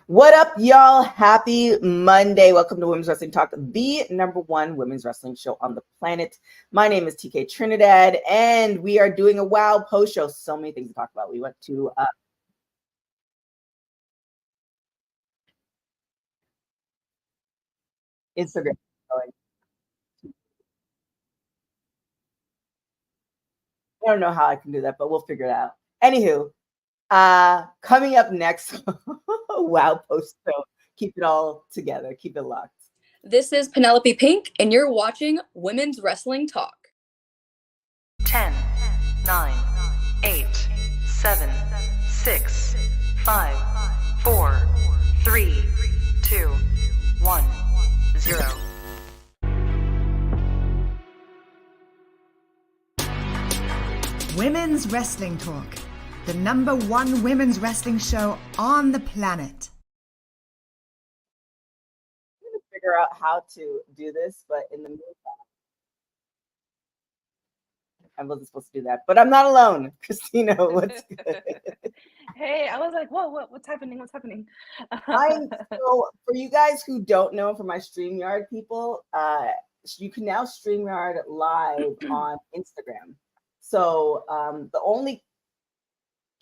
What up, y'all? Happy Monday. Welcome to Women's Wrestling Talk, the #1 women's wrestling show on the planet. My name is TK Trinidad, and we are doing a WOW post show. So many things to talk about. We went to Instagram. I don't know how I can do that, but we'll figure it out. Anywho, coming up next, WOW post show. Keep it all together. Keep it locked. This is Penelope Pink, and you're watching Women's Wrestling Talk. 10, 9, 8, 7, 6, 5, 4, 3, 2, 1, 0. Women's Wrestling Talk, the #1 women's wrestling show on the planet. I'm going to figure out how to do this, but in the meantime, I wasn't supposed to do that, but I'm not alone. Christina, what's good? Hey, I was like, whoa, what's happening? So for you guys who don't know, for my StreamYard people, you can now StreamYard live on Instagram. So the only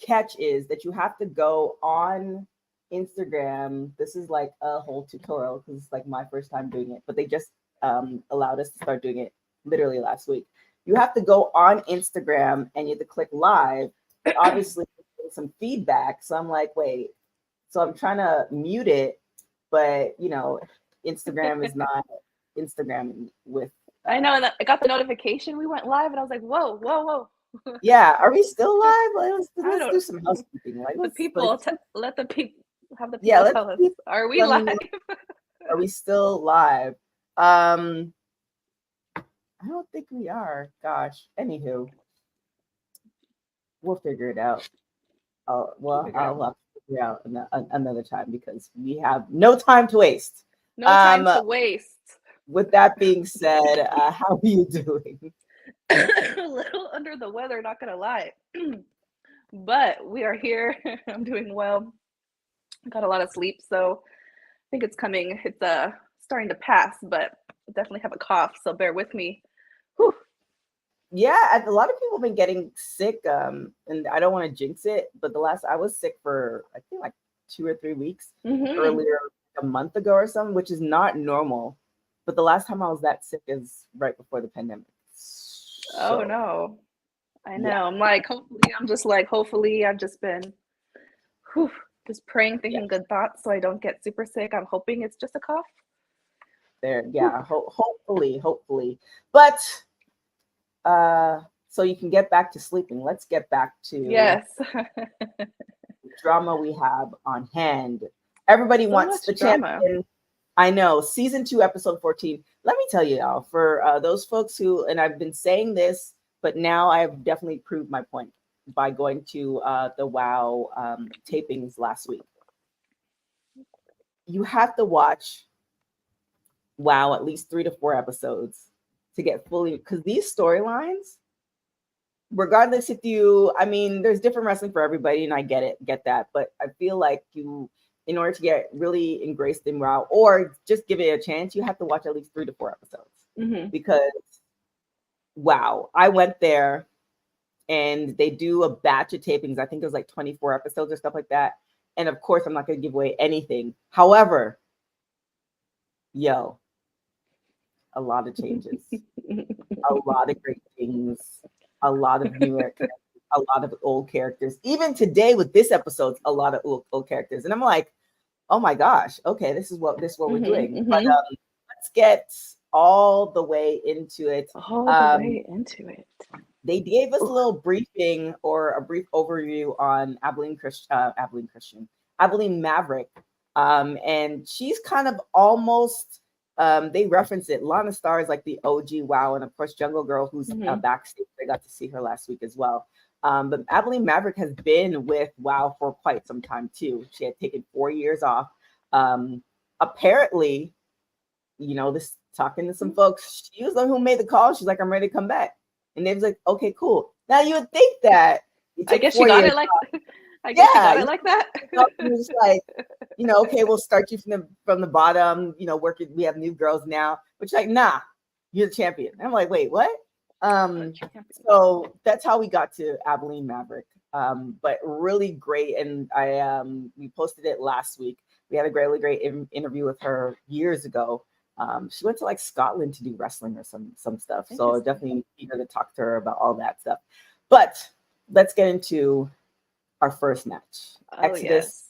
catch is that you have to go on Instagram. This is like a whole tutorial because it's like my first time doing it, but they just allowed us to start doing it literally last week. You have to go on Instagram and you have to click live. But obviously, some feedback. So I'm like, wait. So I'm trying to mute it, but Instagram is not Instagram with. I know, and I got the notification we went live, and I was like, whoa. Yeah, are we still live? Let's do some housekeeping. Like, let the people have the people tell us. Are we live? Are we still live? I don't think we are. Gosh. Anywho, we'll figure it out. I'll have to figure out another time because we have no time to waste. No time to waste. With that being said, how are you doing? A little under the weather, not gonna lie, but we are here. I'm doing well. I got a lot of sleep, so I think it's coming. It's starting to pass, but I definitely have a cough, so bear with me. Whew. Yeah, a lot of people have been getting sick, and I don't want to jinx it, but I was sick for I think like 2 or 3 weeks earlier, a month ago or something, which is not normal. But the last time I was that sick is right before the pandemic. Oh no, I know. Yeah. I'm like, hopefully I've just been just praying, thinking good thoughts so I don't get super sick. I'm hoping it's just a cough. Hopefully. But so you can get back to sleeping. Let's get back to the drama we have on hand. Everybody wants the champion. I know, season 2, episode 14. Let me tell you, y'all, for those folks who, and I've been saying this, but now I've definitely proved my point by going to the WOW tapings last week. You have to watch WOW at least 3 to 4 episodes to get fully, because these storylines, regardless if there's different wrestling for everybody, and I get that, but I feel like in order to get really engrossed in WOW or just give it a chance, you have to watch at least 3 to 4 episodes. Because wow, I went there and they do a batch of tapings. I think it was like 24 episodes or stuff like that. And of course, I'm not going to give away anything. However, a lot of changes, a lot of great things, a lot of new characters, a lot of old characters. Even today with this episode, a lot of old characters. And I'm like, oh my gosh, okay, this is what we're doing. But let's get all the way into it. They gave us a little briefing or a brief overview on Abilene Maverick. And she's kind of almost, they reference it. Lana Star is like the OG WOW. And of course, Jungle Girl, who's backstage. I got to see her last week as well. But Abilene Maverick has been with WOW for quite some time too. She had taken 4 years off. Apparently, this talking to some folks, she was the one who made the call. She's like, I'm ready to come back. And they was like, okay, cool. Now you would think that I guess she got it like I guess she got it like that. It was like, okay, we'll start you from the bottom, working. We have new girls now, but you're like, nah, you're the champion. I'm like, wait, what? So that's how we got to Abilene Maverick. But really great, and we posted it last week. We had a really great interview with her years ago. She went to like Scotland to do wrestling or some stuff. So definitely eager to talk to her about all that stuff. But let's get into our first match. Exodus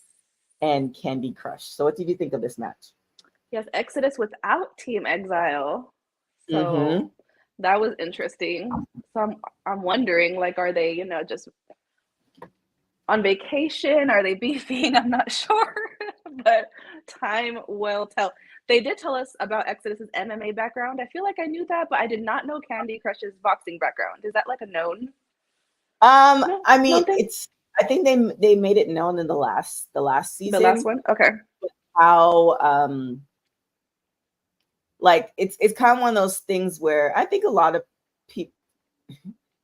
and Kandi Krush. So what did you think of this match? Yes, Exodus without Team Exile. So that was interesting. So I'm wondering, like, are they, just on vacation? Are they beefing? I'm not sure. But time will tell. They did tell us about Exodus's MMA background. I feel like I knew that, but I did not know Kandi Krush's boxing background. Is that like a known? I mean, I think they made it known in the last season. The last one? Okay. How like it's kind of one of those things where I think a lot of people,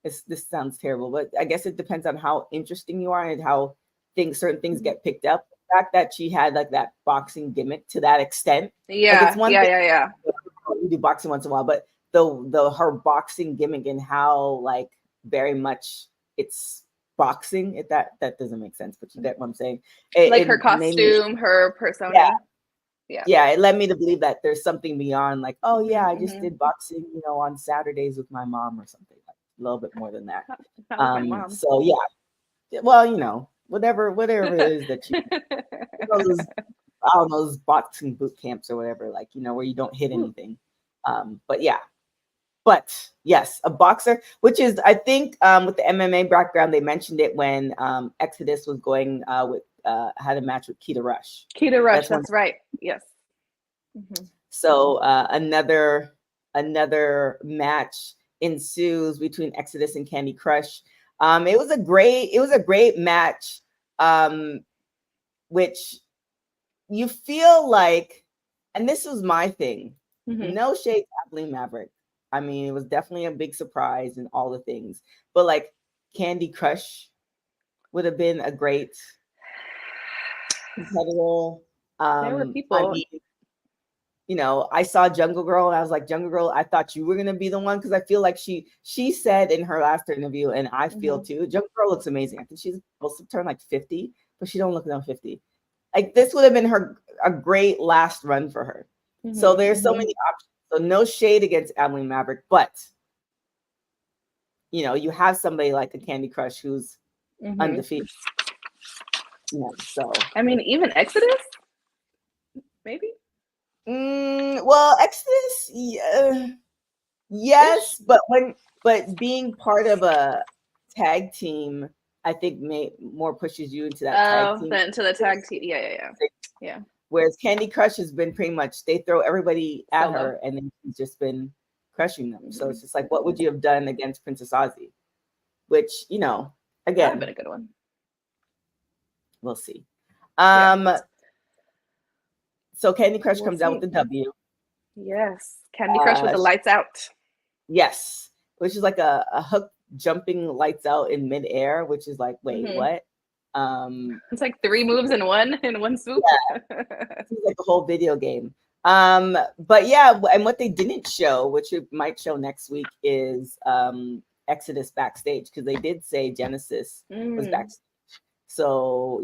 this sounds terrible, but I guess it depends on how interesting you are and how certain things get picked up. The fact that she had like that boxing gimmick to that extent. Yeah. Like, it's one thing, Yeah. We do boxing once in a while, but the her boxing gimmick and how like very much it's boxing, if that doesn't make sense, but you get what I'm saying. Her costume, her persona. Yeah, it led me to believe that there's something beyond like, oh yeah, I just did boxing, on Saturdays with my mom or something. Like, a little bit more than that. Not with my mom. So yeah, well, whatever it is that you I don't know, those boxing boot camps or whatever, like, where you don't hit anything. But yes, a boxer, which is, I think, with the MMA background, they mentioned it when Exodus was going had a match with Kita Rush. Kita Rush, that's right. Yes. So another match ensues between Exodus and Kandi Krush. It was a great match, which you feel like, and this was my thing. No shade to Abilene Maverick. I mean, it was definitely a big surprise and all the things, but like Kandi Krush would have been a great competitor. There were people. I mean, I saw Jungle Girl and I was like, Jungle Girl, I thought you were gonna be the one, because I feel like she said in her last interview, and I feel too, Jungle Girl looks amazing. I think she's supposed to turn like 50, but she don't look around 50. Like, this would have been a great last run for her. So there's so many options. So no shade against Abilene Maverick, but you have somebody like a Kandi Krush who's undefeated. Yeah, so I mean, even Exodus, maybe. Well, Exodus, yes, but being part of a tag team, I think more pushes you into that tag team. Into the tag team. Yeah. Whereas Kandi Krush has been pretty much, they throw everybody at her, and then she's just been crushing them. So it's just like, what would you have done against Princess Aussie? Which, again, that would have been a good one. We'll see. So Kandi Krush comes out with the W. Yes, Kandi Krush with the lights out. Yes, which is like a hook jumping lights out in midair, which is like, wait, what? It's like 3 moves in one swoop. Yeah, it's like a whole video game. But yeah, and what they didn't show, which it might show next week, is Exodus backstage, because they did say Genesis was backstage. So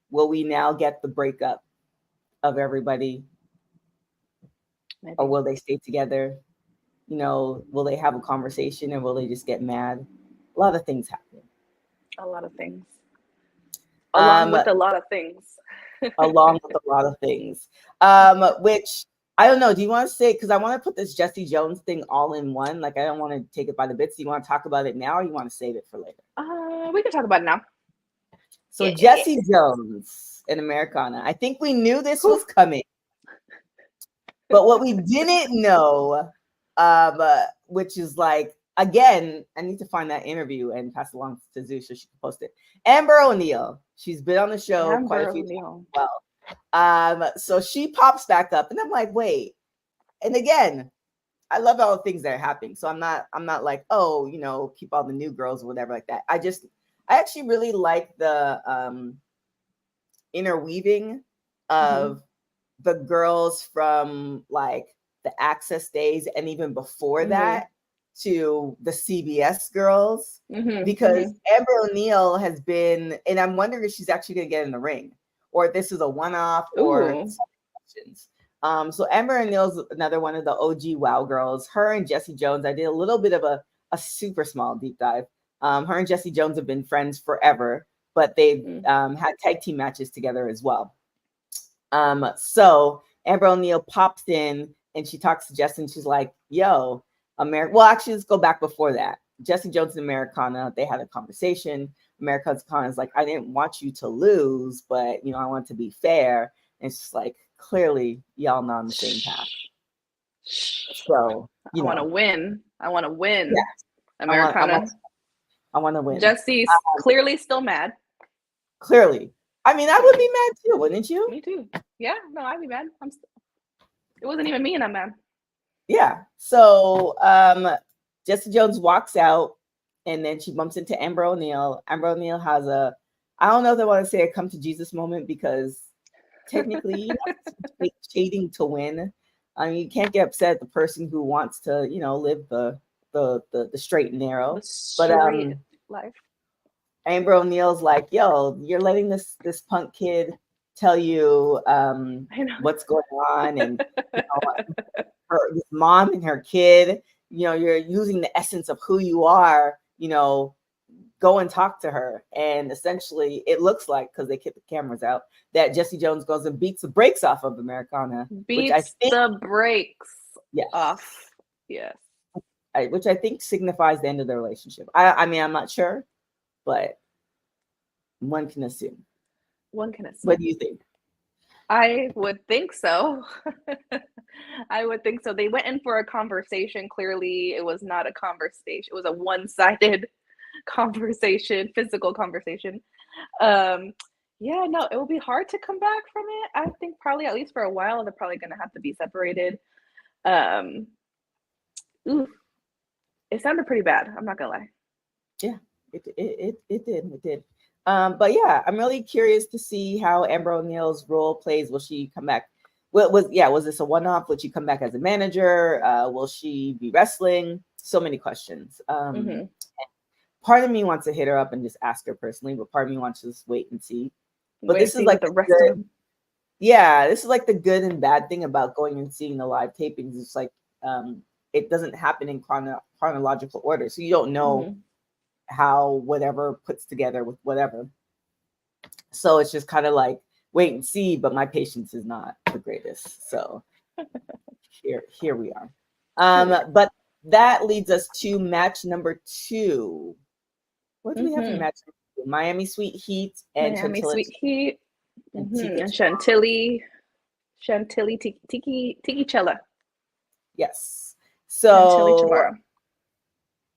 will we now get the breakup of everybody? Maybe. Or will they stay together? Will they have a conversation, or will they just get mad? A lot of things happen. A lot of things. Along with a lot of things. Along with a lot of things. Which, I don't know. Do you want to say, because I want to put this Jessie Jones thing all in one. Like, I don't want to take it by the bits. Do you want to talk about it now, or you want to save it for later? We can talk about it now. So Jessie Jones in Americana. I think we knew this was coming. But what we didn't know, which is like, again, I need to find that interview and pass it along to Zeus so she can post it. Amber O'Neil. She's been on the show quite a few times as well. So she pops back up, and I'm like, wait. And again, I love all the things that are happening. So I'm not like, oh, keep all the new girls or whatever like that. I actually really like the interweaving of the girls from like the Access days and even before that to the CBS girls, because Amber O'Neal has been, and I'm wondering if she's actually going to get in the ring, or if this is a one-off, or questions. So Amber O'Neal's another one of the OG WoW girls. Her and Jessie Jones, I did a little bit of a super small deep dive. Her and Jessie Jones have been friends forever, but they've had tag team matches together as well. So Amber O'Neal pops in and she talks to Jessie and she's like, yo, well, actually, let's go back before that. Jessie Jones and Americana, they had a conversation. Americana is like, I didn't want you to lose, but, you know, I want to be fair. And it's just like, clearly, y'all not on the same path. So, I want to win. I want to win. Yeah. Americana. I want to win. Jessie's clearly still mad. Clearly. I mean, I would be mad too, wouldn't you? Me too. Yeah, no, I'd be mad. It wasn't even me and I'm mad. Yeah. So Jessie Jones walks out and then she bumps into Amber O'Neal. Amber O'Neal has I don't know if I want to say a come to Jesus moment, because technically shading to win. I mean, you can't get upset at the person who wants to, you know, live the straight and narrow. But life. Amber O'Neal's like, yo, you're letting this punk kid tell you what's going on, and you know, her mom and her kid, you know, you're using the essence of who you are, you know, go and talk to her. And essentially it looks like, because they keep the cameras out, that Jessie Jones goes and beats the brakes off of Americana. Beats the brakes off. Yes. Which I think signifies the end of the relationship. I mean, I'm not sure, but one can assume. One can assume. What do you think? I would think so. I would think so. They went in for a conversation. Clearly, it was not a conversation. It was a one-sided conversation, physical conversation. Yeah, no, it will be hard to come back from it. I think probably, at least for a while, they're probably going to have to be separated. It sounded pretty bad. I'm not gonna lie. Yeah, it did. But yeah, I'm really curious to see how Amber O'Neal's role plays. Will she come back? Was this a one-off? Would she come back as a manager? Will she be wrestling? So many questions. Part of me wants to hit her up and just ask her personally, but part of me wants to just wait and see. But this is like the rest of them. Yeah, this is like the good and bad thing about going and seeing the live tapings. It's like it doesn't happen in chronological order, so you don't know how whatever puts together with whatever. So it's just kind of like wait and see, but my patience is not the greatest. So here we are. But that leads us to match number 2. What do we have for match number 2? Miami Sweet Heat and Miami Chantilly. Sweet Heat and Chantilly Tiki Chella. Yes. So Chamorro.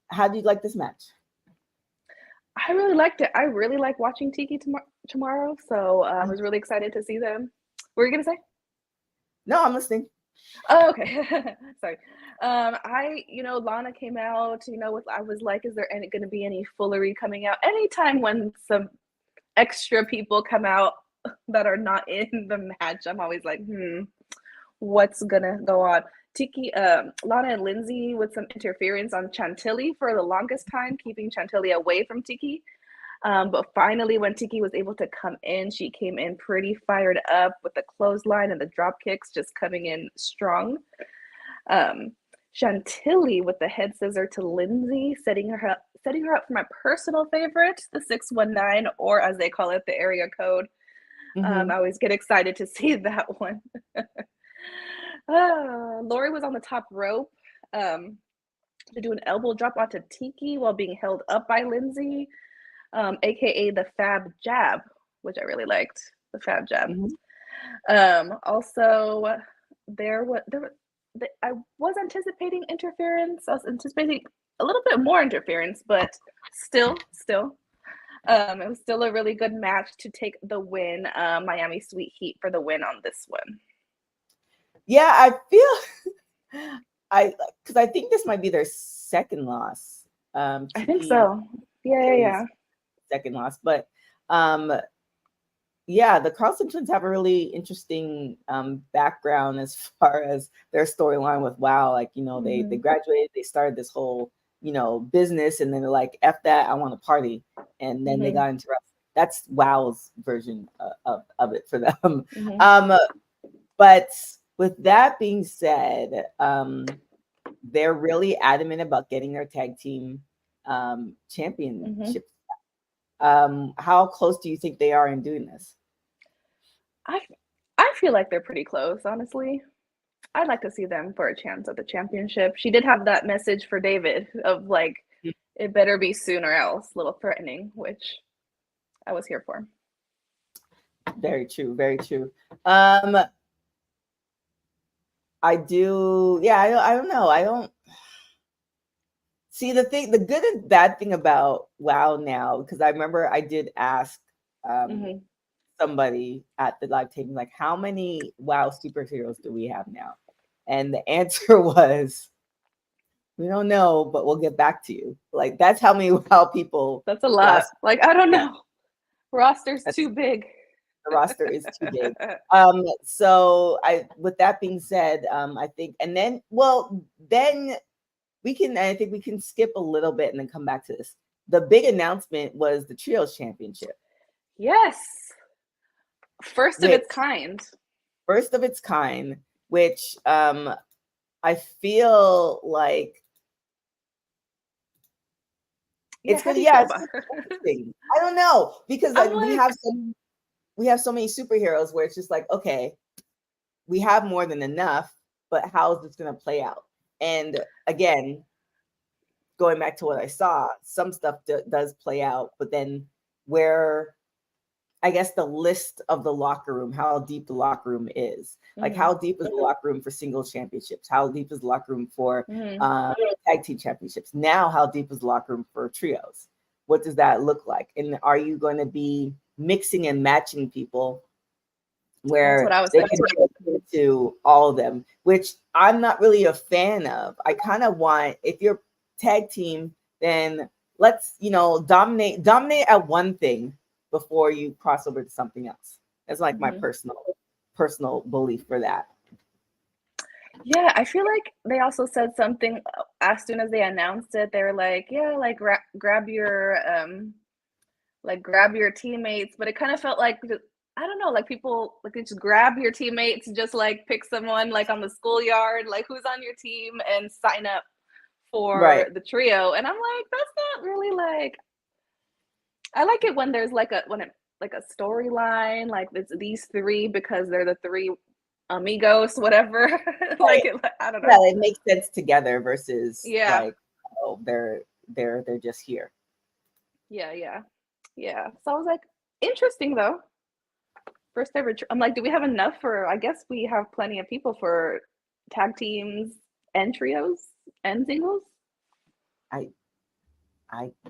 How do you like this match? I really liked it. I really like watching Tiki Chamorro, so I was really excited to see them. What were you gonna say? No, I'm listening. Oh, okay. Sorry. Lana came out, I was like, is there going to be any foolery coming out? Anytime when some extra people come out that are not in the match, I'm always like, what's going to go on? Tiki, Lana and Lindsay with some interference on Chantilly for the longest time, keeping Chantilly away from Tiki. But finally, when Tiki was able to come in, she came in pretty fired up with the clothesline and the drop kicks just coming in strong. Chantilly with the head scissor to Lindsay, setting her up for my personal favorite, the 619, or as they call it, the area code. I always get excited to see that one. Lori was on the top rope to do an elbow drop onto Tiki while being held up by Lindsay. AKA the Fab Jab, which I really liked, the Fab Jab. Also, I was anticipating interference. I was anticipating a little bit more interference, but still, it was still a really good match to take the win. Miami Sweet Heat for the win on this one. Yeah, I feel because I think this might be their second loss. I think so. Yeah. Second loss, but yeah, the Carlson twins have a really interesting background as far as their storyline with WoW. Like, you know, they graduated, they started this whole, you know, business, and then they're like, F that, I want to party. And then they got into wrestling. That's WoW's version of it for them. But with that being said, they're really adamant about getting their tag team championship. How close do you think they are in doing this? I feel like they're pretty close, honestly. I'd like to see them for a chance at the championship. She did have that message for David of like, it better be soon or else, a little threatening, which I was here for. Very true, very true. I do, yeah, I don't know. I don't see the good and bad thing about WoW now, because I remember I did ask somebody at the live taping, like, how many WoW superheroes do we have now? And the answer was, we don't know, but we'll get back to you. Like, that's how many WoW people. That's a lot. Like, I don't know. That's too big. The roster is too big. So with that being said, I think, and then, then I think we can skip a little bit and then come back to this. The big announcement was the Trios Championship. Yes. First of its kind. First of its kind, which I feel like it's good. Yeah, it's interesting. I don't know, because we have so many superheroes where it's just like, okay, we have more than enough, but how is this going to play out? And again, going back to what I saw, some stuff does play out, but then where, I guess, the list of the locker room, how deep the locker room is. Like, how deep is the locker room for singles championships? How deep is the locker room for tag team championships? Now, how deep is the locker room for trios? What does that look like? And are you going to be mixing and matching people where they can get to all of them, which I'm not really a fan of. I kind of want, if you're tag team, then let's, you know, dominate at one thing before you cross over to something else. That's like my personal belief for that. Yeah, I feel like they also said something as soon as they announced it. They were like, yeah, like grab your teammates, but it kind of felt like, I don't know, like people, like they just grab your teammates, just like pick someone like on the schoolyard, like who's on your team, and sign up for the trio. And I'm like, that's not really like, I like it when there's like a storyline, like it's these three because they're the three amigos, whatever. Like, I don't know. Yeah, it makes sense together versus like, oh, they're just here. Yeah. So I was like, interesting though. First ever. I'm like, do we have enough for? I guess we have plenty of people for tag teams and trios and singles. I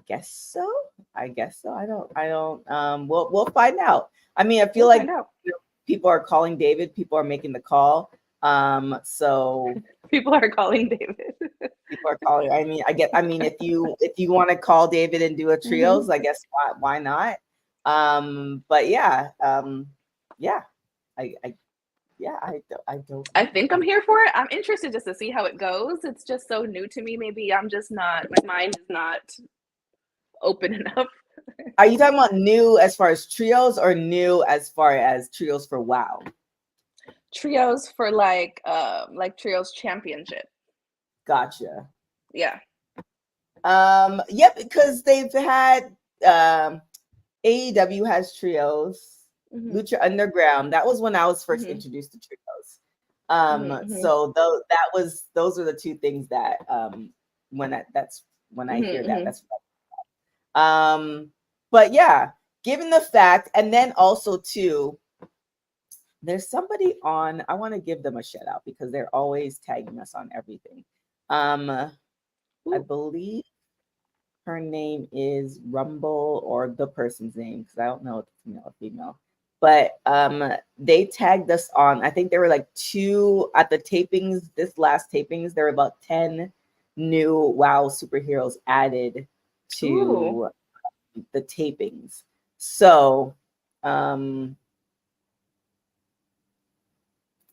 guess so. I don't. We'll find out. I mean, I feel like people are calling David. People are making the call. So people are calling David. People are calling. I mean, if you want to call David and do a trios, I guess why not? But yeah. I don't. I think I'm here for it. I'm interested just to see how it goes. It's just so new to me. Maybe I'm just not. My mind is not open enough. Are you talking about new as far as trios, or new as far as trios for WoW? Trios for like trios championship. Gotcha. Yeah. Yep, because they've had AEW has trios. Lucha Underground. That was when I was first introduced to trios. So those are the two things that when I hear that, that's what but yeah, given the fact, and then also too, there's somebody on, I want to give them a shout out because they're always tagging us on everything. I believe her name is Rumble, or the person's name, because I don't know if it's male or female. But they tagged us on, I think there were like 2 at the tapings, this last tapings, there were about 10 new WoW superheroes added to the tapings. So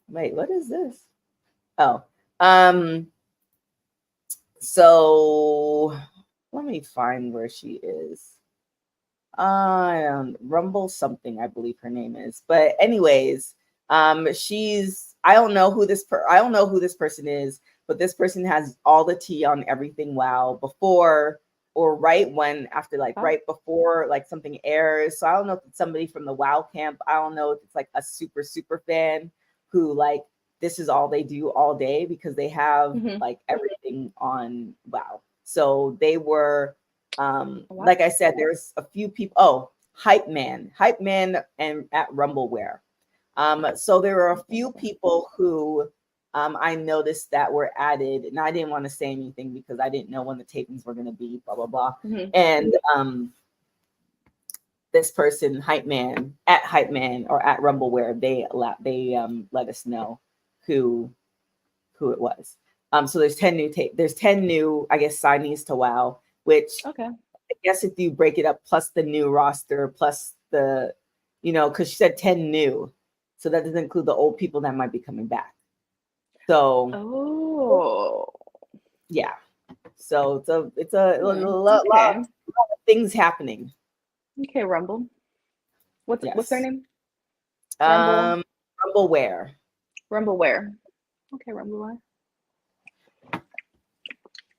Wait, what is this? Oh, so let me find where she is. Rumble something, I believe her name is. But anyways, she's I don't know who this person is, but this person has all the tea on everything. Wow, before or right when after right before something airs. So I don't know if it's somebody from the WoW camp. I don't know if it's like a super fan who this is all they do all day because they have everything on WoW. So they were like I said, there's a few people. Oh, Hype Man and at Rumbleware. So there were a few people who I noticed that were added, and I didn't want to say anything because I didn't know when the tapings were going to be, blah, blah, blah. And this person, Hype Man or at Rumbleware, they let us know who it was. So there's 10 new, I guess, signees to WoW, which I guess if you break it up plus the new roster, plus the, because she said 10 new. So that doesn't include the old people that might be coming back. So, yeah. So it's a lot of things happening. Okay, Rumble. What's their name? Rumbleware. Rumbleware. Okay, Rumbleware.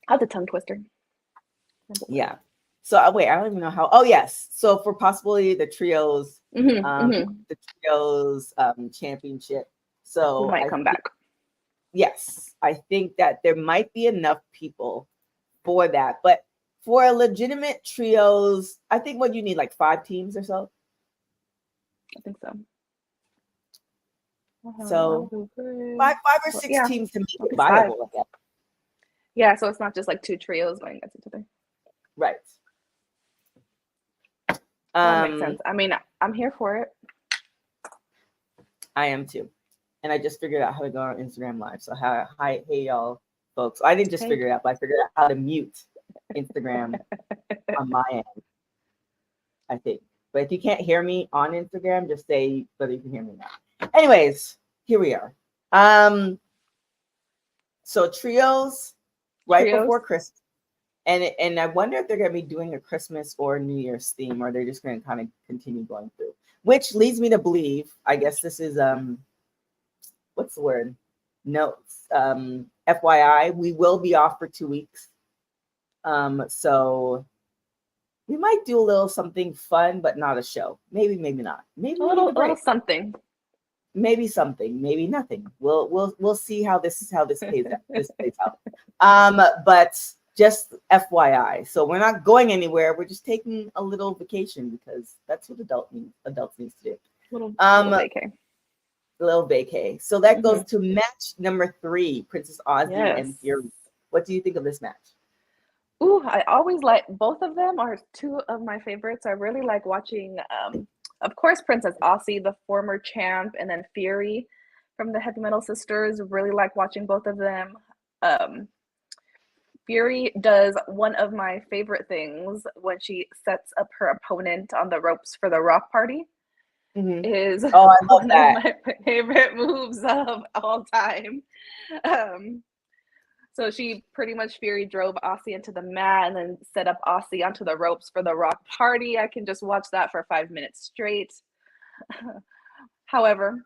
That's a tongue twister. Yeah. So wait, I don't even know how. Oh yes. So for possibly the trios, the trios championship. So we might come back. Yes, I think that there might be enough people for that, but for a legitimate trios, I think what you need 5 teams or so. I think so. So 5 or 6 teams to make it viable. Yeah, so it's not just 2 trios going against each other. Right. That makes sense. I mean, I'm here for it. I am too. And I just figured out how to go on Instagram Live. So hey y'all folks. I didn't just figure it out, but I figured out how to mute Instagram on my end, I think. But if you can't hear me on Instagram, just say whether you can hear me now. Anyways, here we are. So trios before Christmas. And I wonder if they're going to be doing a Christmas or New Year's theme, or they're just going to kind of continue going through. Which leads me to believe, I guess this is what's the word? Notes. FYI, we will be off for 2 weeks. So we might do a little something fun, but not a show. Maybe not. Maybe a little something. Maybe something. Maybe nothing. We'll see how this plays out. But just FYI. So we're not going anywhere. We're just taking a little vacation because that's what adults need to do. Little vacay. Little vacay. So that goes to match number 3, Princess Aussie and Fury. What do you think of this match? Ooh, I always like both of them are 2 of my favorites. I really like watching, of course, Princess Aussie, the former champ, and then Fury from the Heavy Metal Sisters. Really like watching both of them. Fury does one of my favorite things when she sets up her opponent on the ropes for the rock party. Is I love one that. of my favorite moves of all time. So she pretty much Fury drove Aussie into the mat and then set up Aussie onto the ropes for the rock party. I can just watch that for 5 minutes straight. However,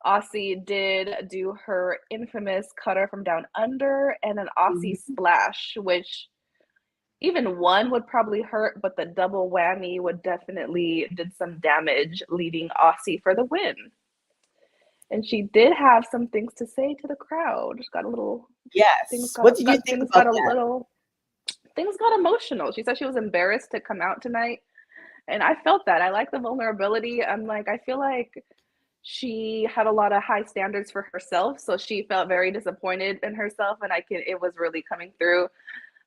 Aussie did do her infamous cutter from down under and an Aussie splash, which even one would probably hurt, but the double whammy would definitely did some damage, leading Aussie for the win. And she did have some things to say to the crowd. Just got a little What did you think about that? Things got emotional. She said she was embarrassed to come out tonight, and I felt that. I like the vulnerability. I feel like she had a lot of high standards for herself, so she felt very disappointed in herself, and it was really coming through.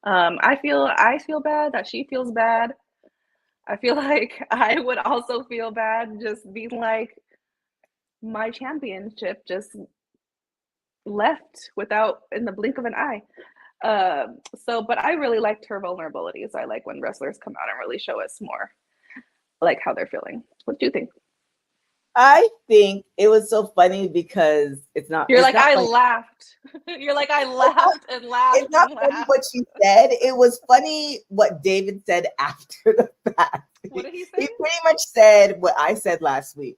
I feel bad that she feels bad. I feel like I would also feel bad just being like, my championship just left without in the blink of an eye. But I really liked her vulnerabilities. I like when wrestlers come out and really show us more like how they're feeling. What do you think? I think it was so funny because it's not I funny. laughed. You're like, I laughed and laughed. It's not and funny laughed. what she said. It was funny what David said after the fact. What did he say? He pretty much said what I said last week.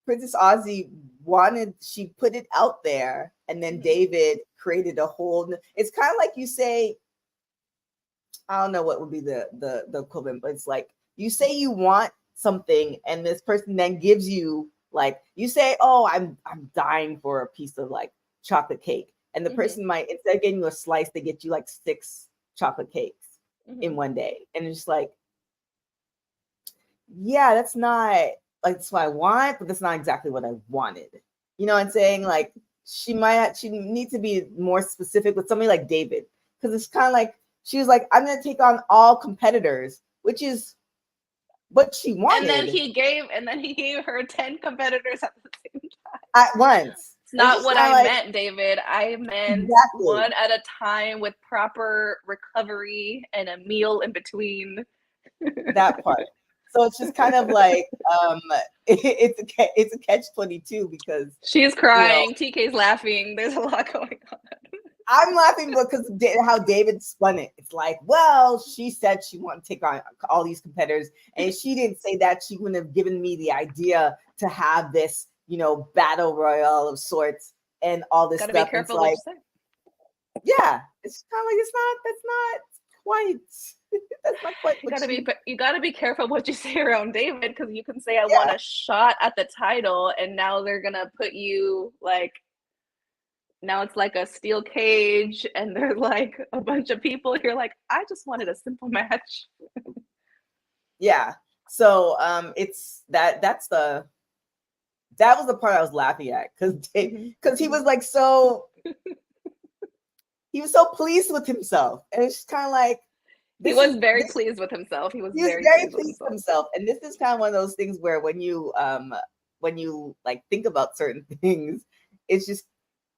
Princess Aussie she put it out there, and then David created a whole. It's kind of like you say, I don't know what would be the equivalent, but it's like you say you want something, and this person then gives you like you say, "Oh, I'm dying for a piece of like chocolate cake," and the person might instead of getting you a slice, they get you like 6 chocolate cakes in one day, and it's just like, yeah, that's not like that's what I want, but that's not exactly what I wanted. You know what I'm saying? Like she needs to be more specific with somebody like David, because it's kind of like she was like, I'm gonna take on all competitors, which is what she wanted. And then he gave her 10 competitors at the same time. At once. It's not what I meant, David. I meant one at a time with proper recovery and a meal in between. That part. So it's just kind of like it's a catch-22 because she's crying, TK's laughing. There's a lot going on. I'm laughing because how David spun it. It's like, well, she said she wanted to take on all these competitors, and if she didn't say that, she wouldn't have given me the idea to have this, battle royale of sorts and all this Gotta stuff. Be careful it's like, what you say. Yeah, it's kind of like that's not quite. That's not quite. You gotta be careful what you say around David, because you can say I want a shot at the title, and now they're gonna put you like. Now it's like a steel cage, and there's like a bunch of people. You're like, I just wanted a simple match. Yeah. So that was the part I was laughing at because he was like he was so pleased with himself, and it's just kind of like he was very pleased with himself. He was very pleased with himself. And this is kind of one of those things where when you like think about certain things, it's just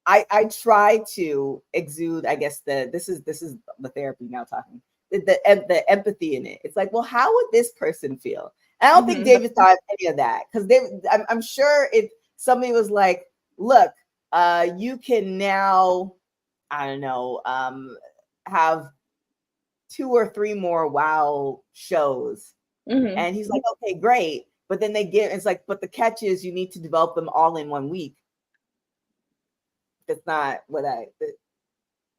I try to exude, I guess this is the therapy now talking, the empathy in it. It's like, well, how would this person feel? And I don't think David thought of any of that, because I'm sure if somebody was like, look, you can now, I don't know, have 2 or 3 more WoW shows, and he's like, okay, great, but then it's like, but the catch is you need to develop them all in 1 week. That's not what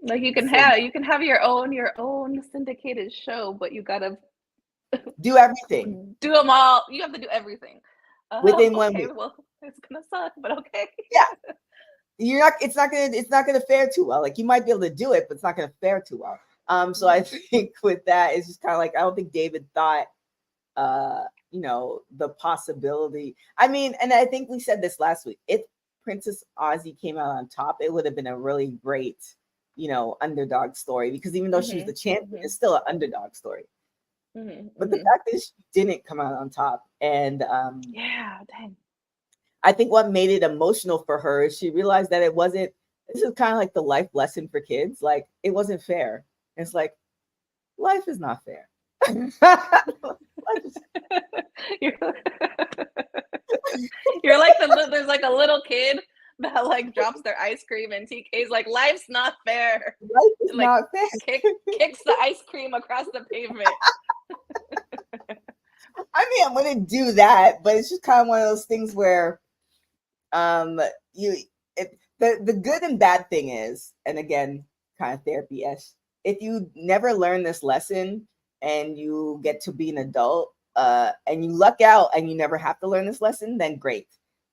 like you can have your own syndicated show, but you gotta do everything. Do them all. You have to do everything within 1 week. Well, it's gonna suck, but okay. Yeah, it's not gonna fare too well. Like you might be able to do it, but it's not gonna fare too well. So I think with that, it's just kind of like I don't think David thought, the possibility. I mean, and I think we said this last week. If Princess Aussie came out on top, it would have been a really great, underdog story, because even though she was the champion, it's still an underdog story. But the fact is she didn't come out on top, and dang. I think what made it emotional for her is she realized that this is kind of like the life lesson for kids. Like it wasn't fair. It's like life is not fair. You're like there's like a little kid that like drops their ice cream, and TK's like, life's not fair. Life is not fair. Kicks the ice cream across the pavement. I mean, I wouldn't do that, but it's just kind of one of those things where the good and bad thing is, and again, kind of therapy-ish, if you never learn this lesson and you get to be an adult and you luck out and you never have to learn this lesson, then great.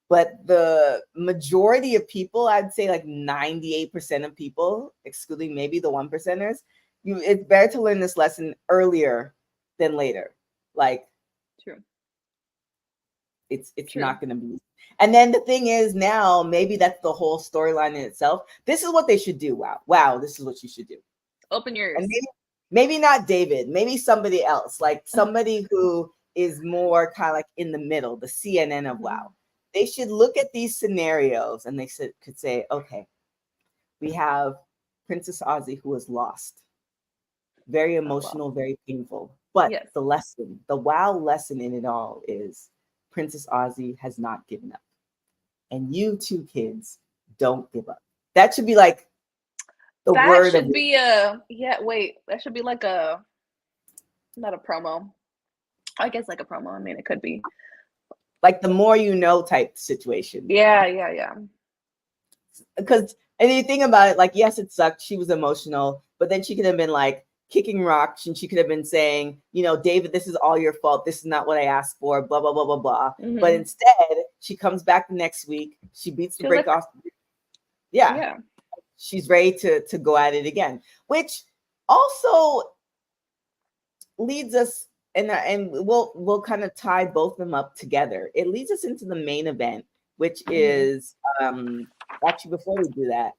But the majority of people, I'd say like 98% of people, excluding maybe the 1%ers, it's better to learn this lesson earlier than later. Like, true. It's true. Not going to be. And then the thing is, now maybe that's the whole storyline in itself. This is what they should do. Wow, this is what you should do. Open your ears. And maybe not David, maybe somebody else, like somebody who is more kind of like in the middle, the CNN of WoW. They should look at these scenarios and they could say, okay, we have Princess Aussie who was lost. Very emotional, very painful. But the lesson, the WoW lesson in it all is Princess Aussie has not given up. And you two kids don't give up. That should be like the word That of should be a that should be like a not a promo. I guess like a promo. I mean, it could be like the more you know type situation. Yeah. Because and you think about it, like, yes, it sucked. She was emotional, but then she could have been like kicking rocks, and she could have been saying, you know, David, this is all your fault. This is not what I asked for. Blah blah blah blah blah. Mhm. But instead, she comes back the next week. She beats the She's break like- off. Yeah, she's ready to go at it again, which also leads us. And we'll kind of tie both of them up together. It leads us into the main event, which is actually before we do that,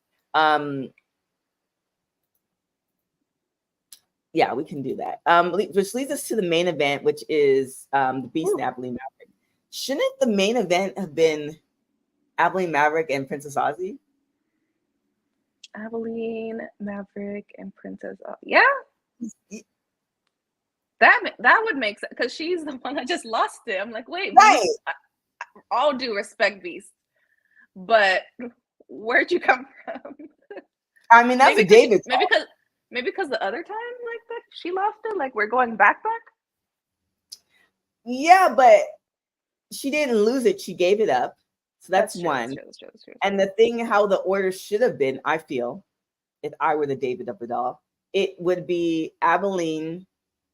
yeah, we can do that. Which leads us to the main event, which is the Beast and Abilene Maverick. Shouldn't the main event have been Abilene Maverick and Princess Aussie? Abilene, Maverick, and Princess. Yeah, that would make sense because she's the one that just lost it. I'm like, wait, Right. Beast, all due respect, Beast, but where'd you come from? I mean, that's a David. Maybe because the other time like that she lost it. Like we're going back. Yeah, but she didn't lose it. She gave it up. So that's true, one. that's true. And the thing, how the order should have been, I feel, if I were the David of it all, it would be Abilene,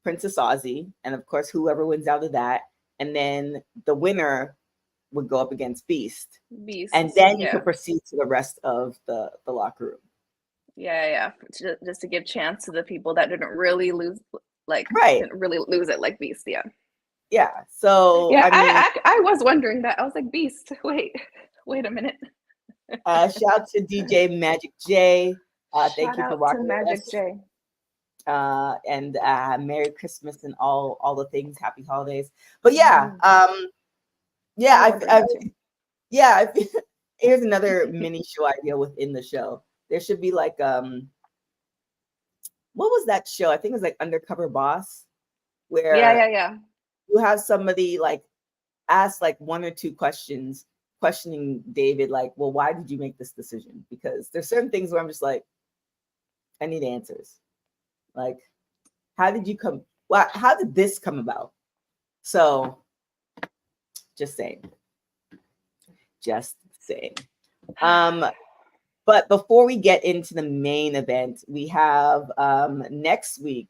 Princess Aussie, and of course, whoever wins out of that. And then the winner would go up against Beast. And then you could proceed to the rest of the locker room. Yeah. Just to give chance to the people that didn't really lose, didn't really lose it like Beast. Yeah. So yeah, I mean, I was wondering that. I was like, Beast, wait a minute. Shout out to DJ Magic J. Thank you for Shout out rocking to with Magic us. J. And Merry Christmas and all the things. Happy holidays. But yeah, here's another mini show idea within the show. There should be like what was that show? I think it was like Undercover Boss, where Yeah. you have somebody like ask like one or two questions, questioning David, like, well, why did you make this decision? Because there's certain things where I'm just like, I need answers. Like, how did this come about? So just saying. But before we get into the main event, we have next week,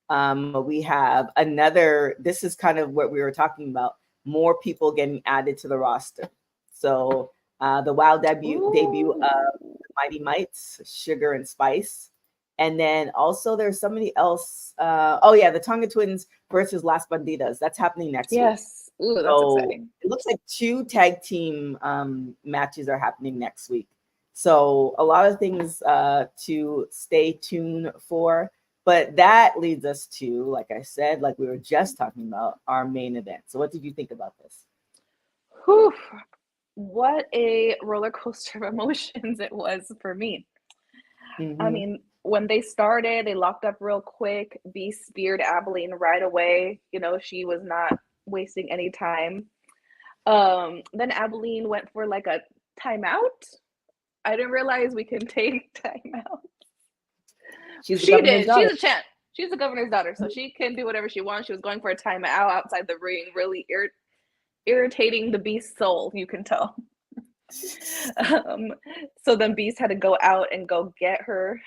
we have another, this is kind of what we were talking about, more people getting added to the roster. So the wild debut of Mighty Mites, Sugar and Spice. And then also there's somebody else. The Tonga Twins versus Las Banditas. That's happening next week. Yes. Ooh, that's exciting. It looks like 2 tag team matches are happening next week. So a lot of things to stay tuned for. But that leads us to, like I said, like we were just talking about, our main event. So what did you think about this? Whew. What a roller coaster of emotions it was for me. I mean, when they started, they locked up real quick. Beast speared Abilene right away. You know, she was not wasting any time. Then Abilene went for like a timeout. I didn't realize we can take timeout. She did. She's a champ. She's the governor's daughter, so she can do whatever she wants. She was going for a timeout outside the ring, really irritating the Beast's soul, you can tell. So then Beast had to go out and go get her.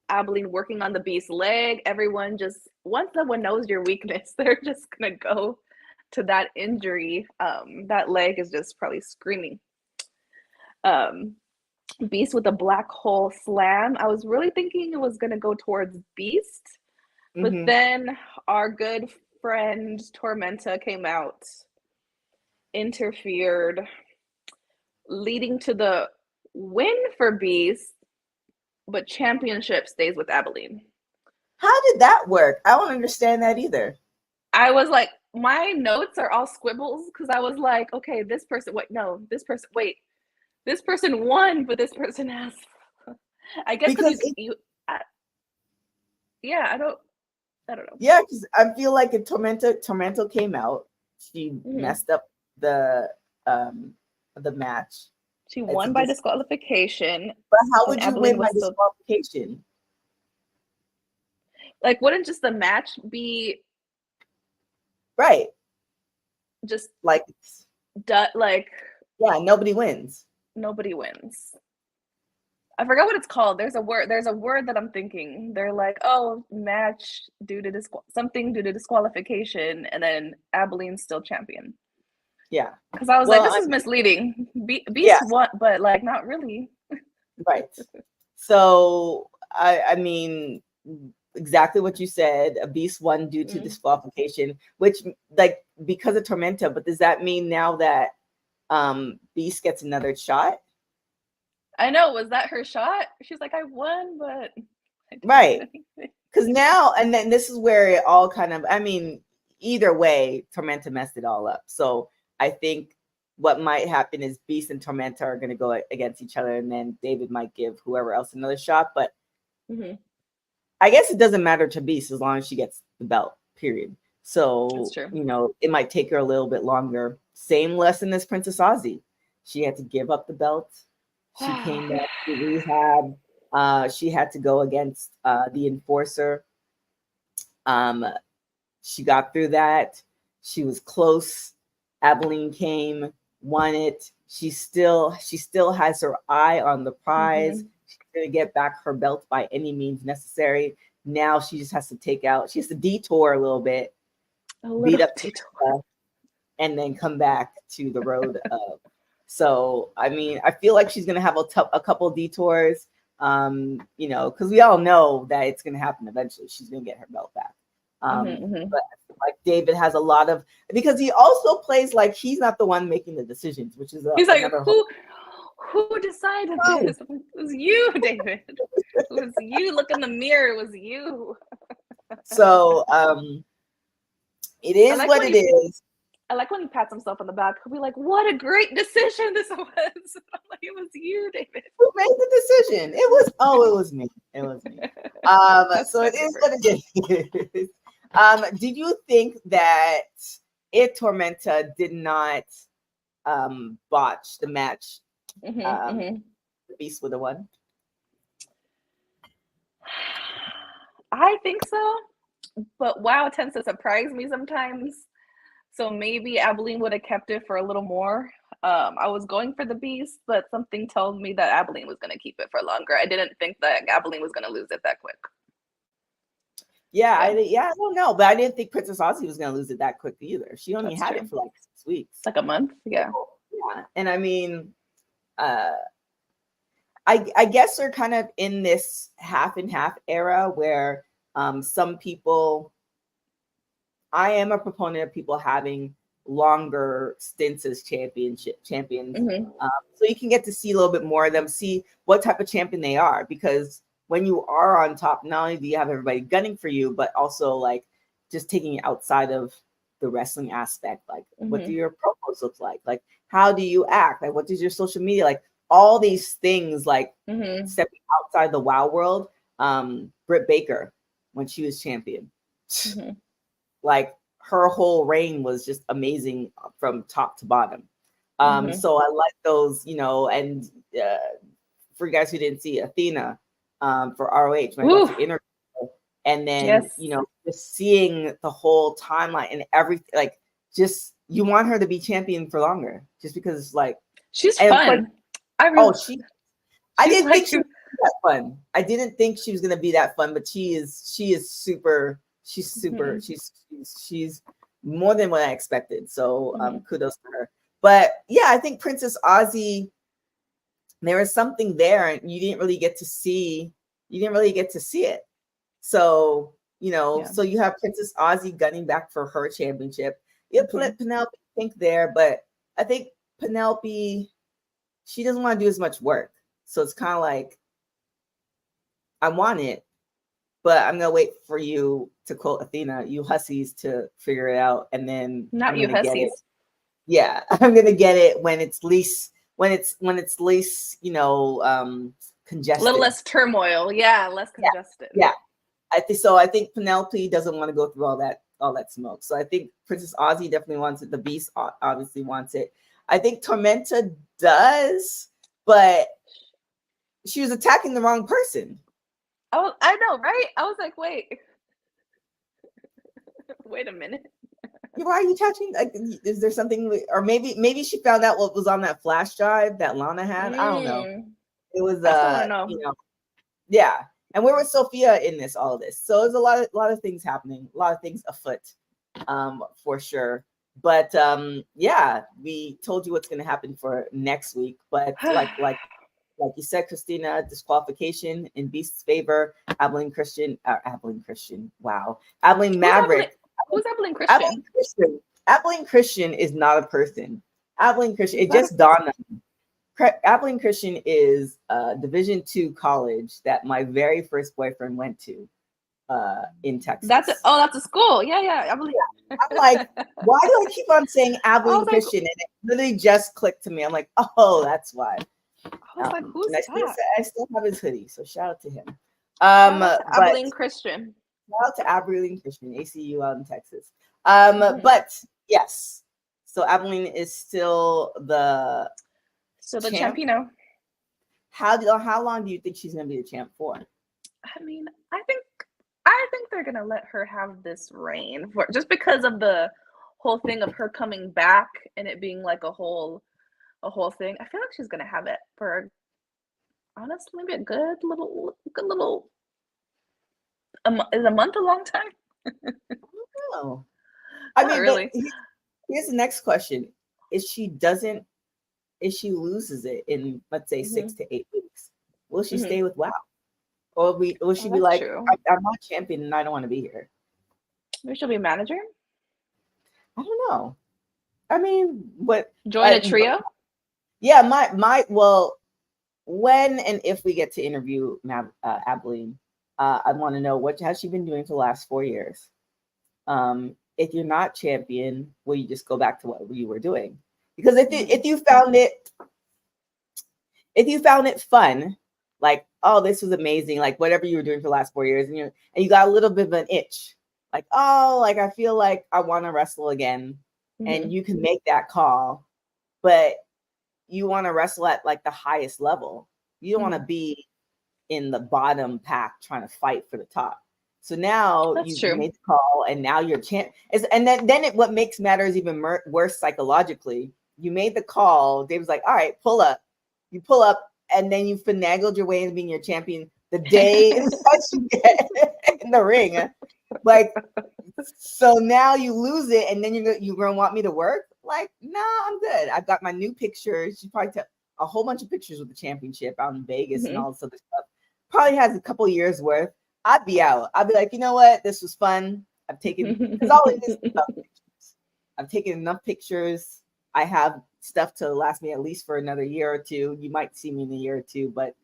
Abilene working on the Beast's leg. Everyone just, once someone knows your weakness, they're just gonna go to that injury. That leg is just probably screaming. Beast with a black hole slam. I was really thinking it was gonna go towards Beast, but then our good friend Tormenta came out, interfered, leading to the win for Beast, but championship stays with Abilene. How did that work? I don't understand that either. I was like, my notes are all squibbles because I was like, okay, this person won, but this person has. I guess because I don't know. Yeah, because I feel like Tormento came out, she messed up the match. She won by disqualification. But how would you Abilene win by disqualification? Like, wouldn't just the match be right? Just like, like, yeah, nobody wins. Nobody wins. I forgot what it's called. There's a word that I'm thinking. They're like, oh, match due to something due to disqualification, and then Abilene's still champion. Yeah. Because I was like, this is misleading. Beast won, but like not really. Right. So I mean, exactly what you said. A Beast won due to disqualification, which like because of Tormenta. But does that mean now that Beast gets another shot? I know. Was that her shot? She's like, I won, but right. Because now, and then this is where it all kind of. I mean, either way, Tormenta messed it all up. So I think what might happen is Beast and Tormenta are going to go against each other, and then David might give whoever else another shot. But I guess it doesn't matter to Beast as long as she gets the belt, period. So, you know, it might take her a little bit longer. Same lesson as Princess Aussie. She had to give up the belt. She came back to rehab. She had to go against the Enforcer. She got through that. She was close. Abilene came, won it. She still has her eye on the prize. She's gonna get back her belt by any means necessary. Now she just has to she has to detour a little bit, beat up detour, and then come back to the road. So I mean, I feel like she's gonna have a couple detours. You know, because we all know that it's gonna happen eventually. She's gonna get her belt back. But like David has a lot of, because he also plays like he's not the one making the decisions, which is he's like, who decided this? It was you, David. It was you. Look in the mirror. It was you. So it is what it is. I like when he pats himself on the back. He'll be like, what a great decision this was. I'm like, it was you, David. Who made the decision? It was me. It was me. So it is what it is. Did you think that if Tormenta did not botch the match, the Beast would have won? I think so, but WoW tends to surprise me sometimes. So maybe Abilene would have kept it for a little more. I was going for the Beast, but something told me that Abilene was going to keep it for longer. I didn't think that Abilene was going to lose it that quick. I don't know, but I didn't think Princess Aussie was going to lose it that quick either. She only had it for like 6 weeks, like a month. Yeah. And I mean, I guess we're kind of in this half and half era where some people. I am a proponent of people having longer stints as champions. So you can get to see a little bit more of them, see what type of champion they are, because when you are on top, not only do you have everybody gunning for you, but also like just taking it outside of the wrestling aspect. Like, what do your promos look like? Like, how do you act? Like, what does your social media like? All these things, like stepping outside the WoW world. Britt Baker, when she was champion, like her whole reign was just amazing from top to bottom. So I like those, you know, and for you guys who didn't see Athena, for ROH, when I got to interview her, and then you know, just seeing the whole timeline and everything, like just you want her to be champion for longer, just because like she's fun. I didn't think she was that fun. I didn't think she was gonna be that fun, but she is super. She's super. She's more than what I expected. So kudos to her. But yeah, I think Princess Aussie, there was something there, and you didn't really get to see it. So, you know, so you have Princess Aussie gunning back for her championship. You have Penelope Pink there, but I think Penelope, she doesn't want to do as much work. So it's kind of like, I want it, but I'm gonna wait for you, to quote Athena, you hussies to figure it out, and then not you hussies. Yeah, I'm gonna get it when it's least, you know, congested. A little less turmoil, less congested. Yeah. I think Penelope doesn't want to go through all all that smoke. So I think Princess Aussie definitely wants it. The Beast obviously wants it. I think Tormenta does, but she was attacking the wrong person. Oh, I know, right? I was like, wait a minute. Why are you touching? Like, is there something, or maybe she found out what was on that flash drive that Lana had? I don't know. It was I still want to know. you know, yeah. And where was Sophia in all of this? So there's a lot of things happening, a lot of things afoot, for sure. But yeah, we told you what's going to happen for next week. But like you said, Christina, disqualification in Beast's favor. Abilene Christian. Wow, Abilene Maverick. Who's Abilene Christian? Abilene Christian is not a person. Abilene Christian. It just dawned on me. Abilene Christian is a Division II college that my very first boyfriend went to in Texas. That's a school. Yeah. I believe. I'm like, why do I keep on saying Abilene Christian? And it literally just clicked to me. I'm like, oh, that's why. I was like, who's that? I still have his hoodie, so shout out to him. Abilene Christian. Shout out to Abilene Christian, ACU out in Texas. But yes, so Abilene is still the champion. How long do you think she's gonna be the champ for? I mean, I think they're gonna let her have this reign for just because of the whole thing of her coming back and it being like a whole thing. I feel like she's gonna have it for honestly maybe a good little. Is a month a long time? I don't know. I mean, really. Here's the next question: if she loses it in, let's say, 6 to 8 weeks, will she stay with WoW, or will she be like, I'm not champion and I don't want to be here? Maybe she'll be a manager. I don't know. I mean, what? Join a trio? Yeah, well, when and if we get to interview Abilene. I want to know what has she been doing for the last 4 years. If you're not champion, will you just go back to what you were doing? Because if you found it fun, like, oh, this was amazing, like whatever you were doing for the last 4 years, and you got a little bit of an itch, like, oh, like I feel like I want to wrestle again, and you can make that call, but you want to wrestle at like the highest level. You don't want to be in the bottom pack trying to fight for the top. So now you made the call, and now you're champ. And then what makes matters even worse psychologically. You made the call. David's like, all right, pull up. You pull up, and then you finagled your way into being your champion the day that you get in the ring. Like, so now you lose it, and then you're gonna want me to work? Like, no, I'm good. I've got my new pictures. She probably took a whole bunch of pictures with the championship out in Vegas and all this other stuff. Probably has a couple years worth. I'd be out. I'd be like, you know what? This was fun. I've taken, because all it is about pictures. I've taken enough pictures. I have stuff to last me at least for another year or two. You might see me in a year or two, but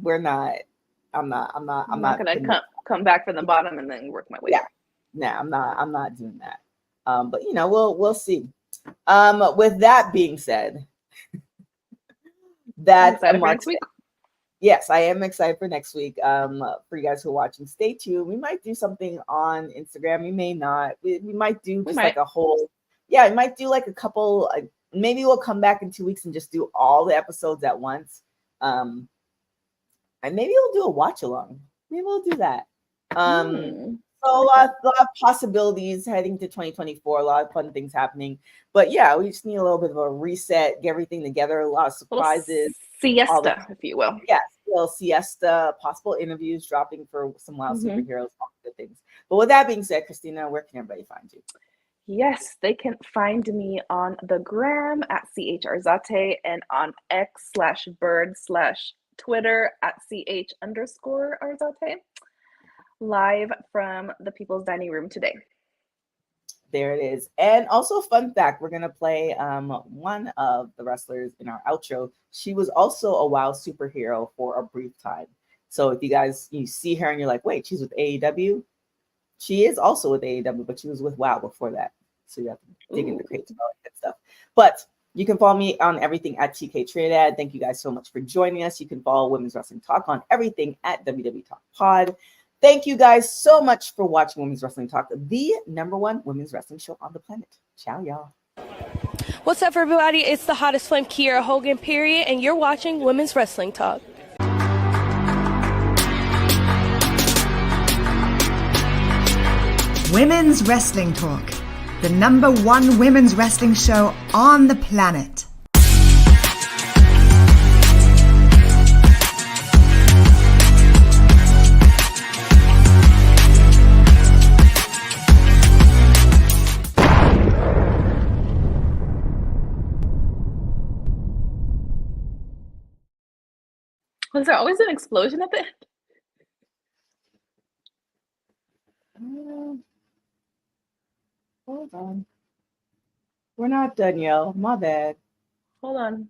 I'm not gonna come back from the bottom and then work my way up. No, I'm not doing that. But we'll see. With that being said, that's next week. Yes, I am excited for next week. For you guys who are watching, stay tuned. We might do something on Instagram. We may not. We might do just like a whole. Yeah, we might do like a couple. Maybe we'll come back in 2 weeks and just do all the episodes at once. And maybe we'll do a watch along. Maybe we'll do that. So a lot of possibilities heading to 2024. A lot of fun things happening. But yeah, we just need a little bit of a reset, get everything together. A lot of surprises. Siesta, if you will. Yes, little siesta, possible interviews dropping for some wild superheroes, all good things. But with that being said, Christina, where can everybody find you? Yes, they can find me on the gram at CHRzate and on X/bird/Twitter at CH_Arzate. Live from the People's Dining Room today. There it is. And also, fun fact, we're going to play one of the wrestlers in our outro. She was also a WoW superhero for a brief time. So if you see her and you're like, wait, she's with AEW? She is also with AEW, but she was with WoW before that. So you have to dig into crates and all that stuff. But you can follow me on everything at TK Trinidad. Thank you guys so much for joining us. You can follow Women's Wrestling Talk on everything at WWE Talk Pod. Thank you guys so much for watching Women's Wrestling Talk, the #1 women's wrestling show on the planet. Ciao, y'all. What's up, everybody? It's the hottest flame, Kiera Hogan, period, and you're watching Women's Wrestling Talk. Women's Wrestling Talk, the #1 women's wrestling show on the planet. Was there always an explosion at the end? Hold on. We're not done, y'all. My bad. Hold on.